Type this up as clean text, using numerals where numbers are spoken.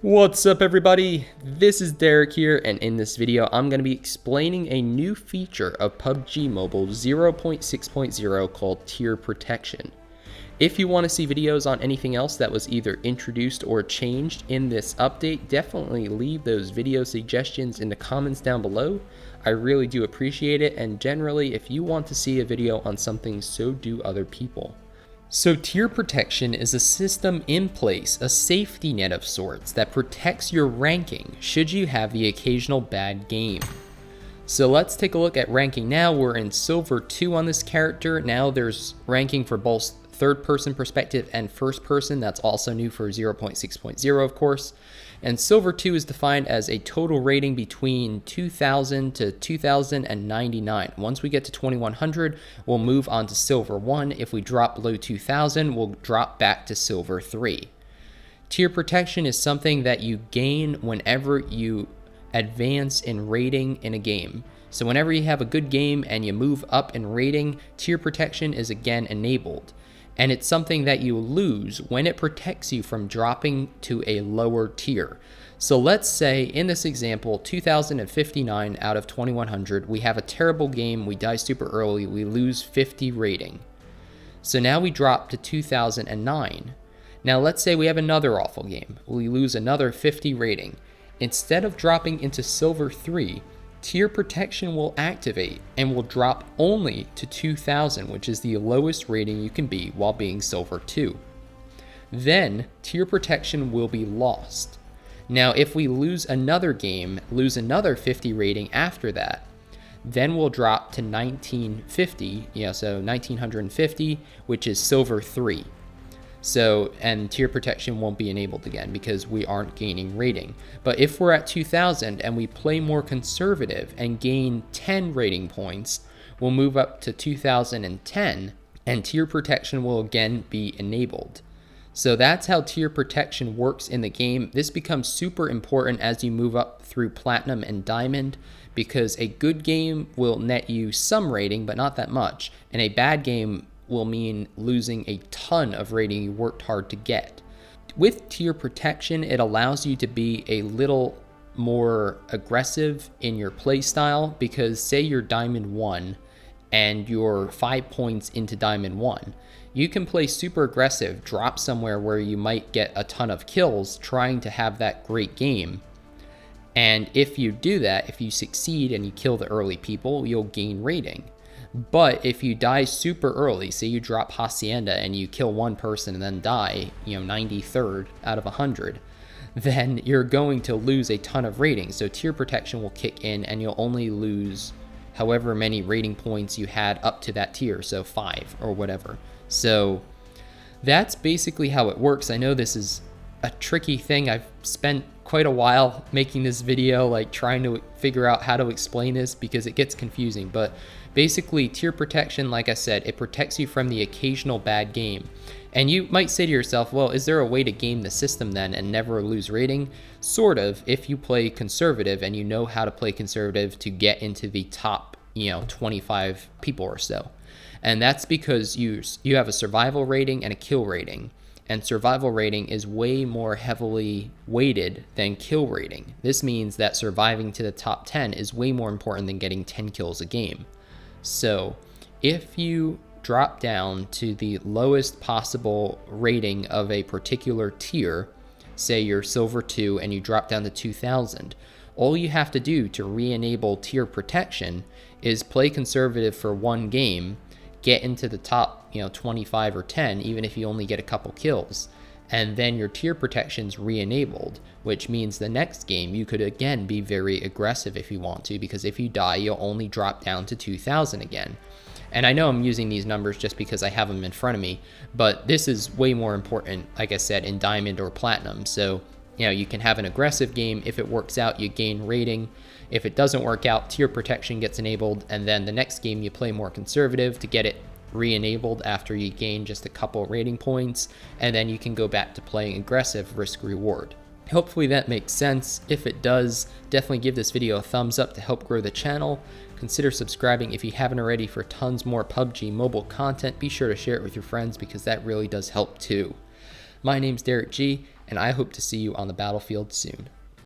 What's up everybody? This is Derek here, and in this video I'm going to be explaining a new feature of PUBG Mobile 0.6.0 called tier protection. If you want to see videos on anything else that was either introduced or changed in this update, definitely leave those video suggestions in the comments down below. I really do appreciate it, and generally if you want to see a video on something, so do other people. So tier protection is a system in place, a safety net of sorts that protects your ranking should you have the occasional bad game. So let's take a look at ranking now. We're in Silver 2 on this character. Now there's ranking for both third person perspective and first person. That's also new for 0.6.0 of course. And Silver 2 is defined as a total rating between 2000 to 2099. Once we get to 2100, we'll move on to Silver 1. If we drop below 2000, we'll drop back to Silver 3. Tier protection is something that you gain whenever you advance in rating in a game. So whenever you have a good game and you move up in rating, tier protection is again enabled. And it's something that you lose when it protects you from dropping to a lower tier. So let's say in this example, 2059 out of 2100, we have a terrible game, we die super early, we lose 50 rating. So now we drop to 2009. Now let's say we have another awful game, we lose another 50 rating. Instead of dropping into Silver 3, tier protection will activate and will drop only to 2000, which is the lowest rating you can be while being Silver 2. Then tier protection will be lost. Now if we lose another game, lose another 50 rating after that, then we'll drop to 1950, so 1950, which is Silver 3. So, and tier protection won't be enabled again because we aren't gaining rating. But if we're at 2000 and we play more conservative and gain 10 rating points, we'll move up to 2010 and tier protection will again be enabled. So that's how tier protection works in the game. This becomes super important as you move up through Platinum and Diamond, because a good game will net you some rating, but not that much, and a bad game will mean losing a ton of rating you worked hard to get. With tier protection, it allows you to be a little more aggressive in your play style, because say you're Diamond 1 and you're 5 points into Diamond 1. You can play super aggressive, drop somewhere where you might get a ton of kills trying to have that great game. And if you do that, if you succeed and you kill the early people, you'll gain rating. But if you die super early, say you drop Hacienda and you kill one person and then die, 93rd out of 100, then you're going to lose a ton of rating. So tier protection will kick in and you'll only lose however many rating points you had up to that tier, so 5 or whatever. So that's basically how it works. I know this is a tricky thing. I've spent quite a while making this video, like trying to figure out how to explain this because it gets confusing. But basically tier protection, like I said, it protects you from the occasional bad game. And you might say to yourself, well, is there a way to game the system then and never lose rating? Sort of, if you play conservative and you know how to play conservative to get into the top 25 people or so. And that's because you have a survival rating and a kill rating. And survival rating is way more heavily weighted than kill rating. This means that surviving to the top 10 is way more important than getting 10 kills a game. So if you drop down to the lowest possible rating of a particular tier, say you're Silver 2 and you drop down to 2000, all you have to do to re-enable tier protection is play conservative for one game, get into the top 25 or 10, even if you only get a couple kills, and then your tier protection's re-enabled, which means the next game you could again be very aggressive if you want to, because if you die you'll only drop down to 2000 again. And I know I'm using these numbers just because I have them in front of me, but this is way more important, like I said, in Diamond or Platinum. So you can have an aggressive game. If it works out, you gain rating. If it doesn't work out, tier protection gets enabled, and then the next game you play more conservative to get it re-enabled after you gain just a couple rating points, and then you can go back to playing aggressive risk reward. Hopefully that makes sense. If it does, definitely give this video a thumbs up to help grow the channel. Consider subscribing if you haven't already for tons more PUBG Mobile content. Be sure to share it with your friends because that really does help too. My name's Derek G, and I hope to see you on the battlefield soon.